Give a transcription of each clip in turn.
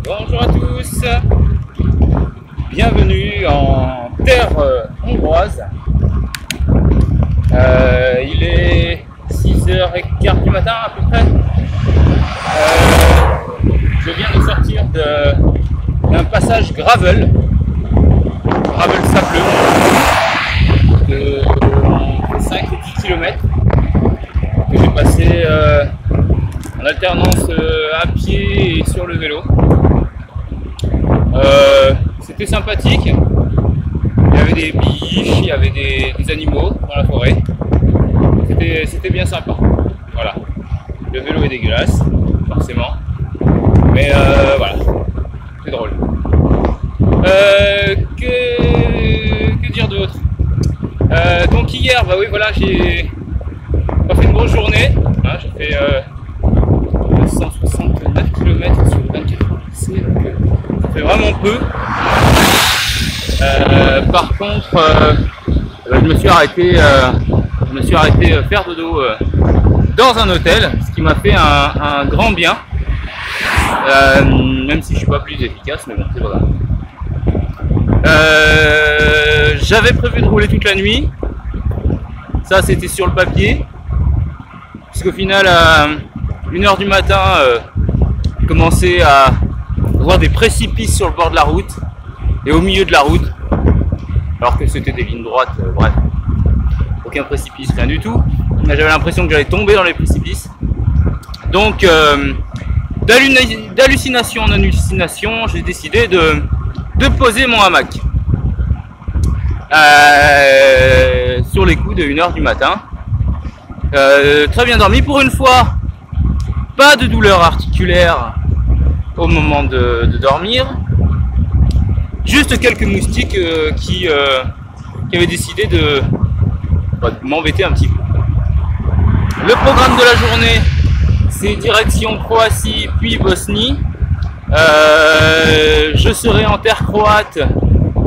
Bonjour à tous, bienvenue en terre hongroise. Il est 6h15 du matin à peu près. Je viens de sortir d'un passage gravel sableux de 5 et 10 km que j'ai passé en alternance à pied et sur le vélo. C'était sympathique, il y avait des biches, il y avait des animaux dans la forêt, c'était bien sympa. Voilà, le vélo est dégueulasse, forcément, mais voilà, c'est drôle. Que dire d'autre? Donc hier, bah oui, voilà, j'ai pas fait une grosse journée, hein, j'ai fait 169 km sur 24 heures, ça fait vraiment peu. Par contre, je me suis arrêté faire dodo dans un hôtel, ce qui m'a fait un grand bien, même si je suis pas plus efficace, mais bon, c'est pas grave. J'avais prévu de rouler toute la nuit, ça c'était sur le papier, puisqu'au final à 1h du matin, je commençais à voir des précipices sur le bord de la route et au milieu de la route, alors que c'était des lignes droites, bref, aucun précipice, rien du tout. J'avais l'impression que j'allais tomber dans les précipices. Donc d'hallucination en hallucination, j'ai décidé de poser mon hamac sur les coups de 1h du matin. Très bien dormi pour une fois, pas de douleur articulaire au moment de dormir, juste quelques moustiques qui avaient décidé de m'embêter un petit peu. Le programme de la journée, c'est direction Croatie puis Bosnie. Je serai en terre croate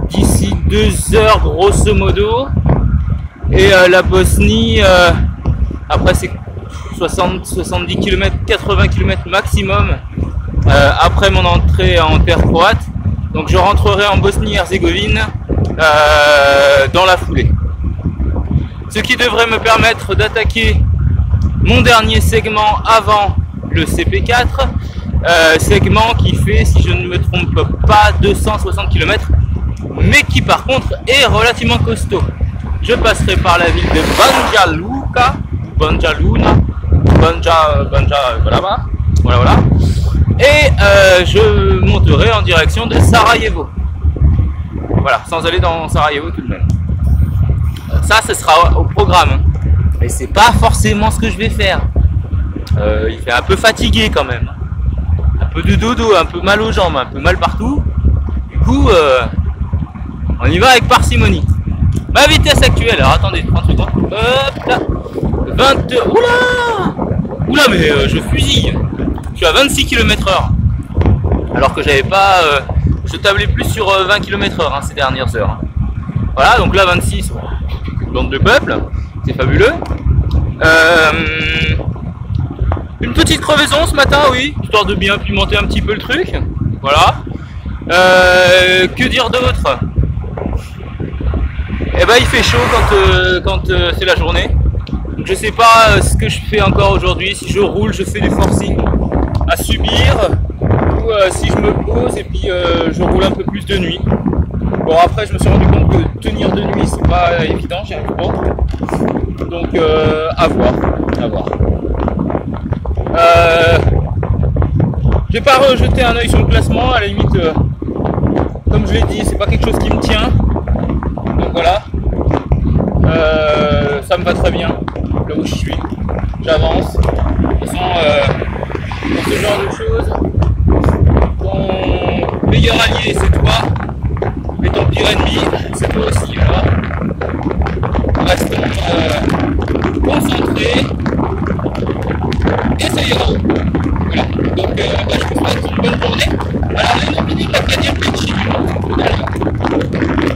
d'ici 2 heures grosso modo, et la Bosnie après c'est 70 km, 80 km maximum après mon entrée en terre croate. Donc je rentrerai en Bosnie-Herzégovine dans la foulée, ce qui devrait me permettre d'attaquer mon dernier segment avant le CP4, segment qui fait, si je ne me trompe pas, 260 km, mais qui par contre est relativement costaud. Je passerai par la ville de Banja Luka, voilà, et je monterai en direction de Sarajevo. Voilà, sans aller dans Sarajevo tout de même. Ça, ce sera au programme, et c'est pas forcément ce que je vais faire. Il fait un peu fatigué quand même, un peu de dodo, un peu mal aux jambes, un peu mal partout. Du coup, on y va avec parcimonie. Ma vitesse actuelle, alors attendez, 30 secondes, hop là, 22, oula, mais je fusille. Je suis à 26 km/h, alors que j'avais pas, je tablais plus sur 20 km/h ces dernières heures. Hein. Voilà, donc là 26, bande de peuple, c'est fabuleux. Une petite crevaison ce matin, oui, histoire de bien pimenter un petit peu le truc. Voilà. Que dire d'autre? Eh ben, il fait chaud quand c'est la journée. Donc, je sais pas ce que je fais encore aujourd'hui. Si je roule, je fais du forcing à subir, ou si je me pose et puis je roule un peu plus de nuit. Bon, après je me suis rendu compte que tenir de nuit c'est pas évident, j'y arrive pas. Donc à voir. J'ai pas rejeté un œil sur le classement, à la limite, comme je l'ai dit, c'est pas quelque chose qui me tient. Donc voilà, ça me va très bien là où je suis, j'avance. De toute façon, dans ce genre de choses, ton meilleur allié c'est toi, et ton pire ennemi c'est toi aussi. Voilà. Restons concentrés et ça ira. Voilà, donc je vous souhaite une bonne journée. Alors là, on finit la canne petit.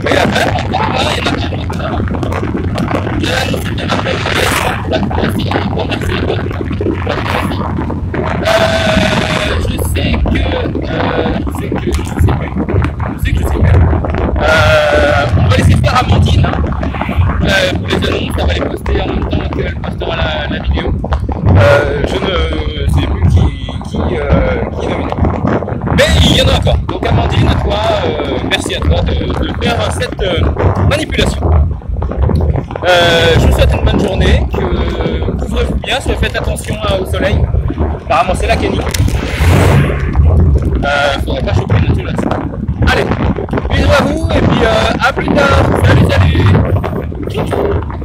Et après, il y en a je sais Je sais que je sais plus. On va laisser faire Amandine. Hein. Pour les annonces, elle va les poster en même temps qu'elle postera la vidéo. Je ne sais plus qui nomine. Mais il y en a encore. Donc Amandine, à toi, merci à toi de faire cette manipulation. Je vous souhaite une bonne journée, que couvrez-vous bien, faites attention au soleil. Apparemment c'est la canicule. Faudrait pas choper une insolation. Allez, bisous à vous et puis à plus tard. Salut, salut. Tchou, tchou.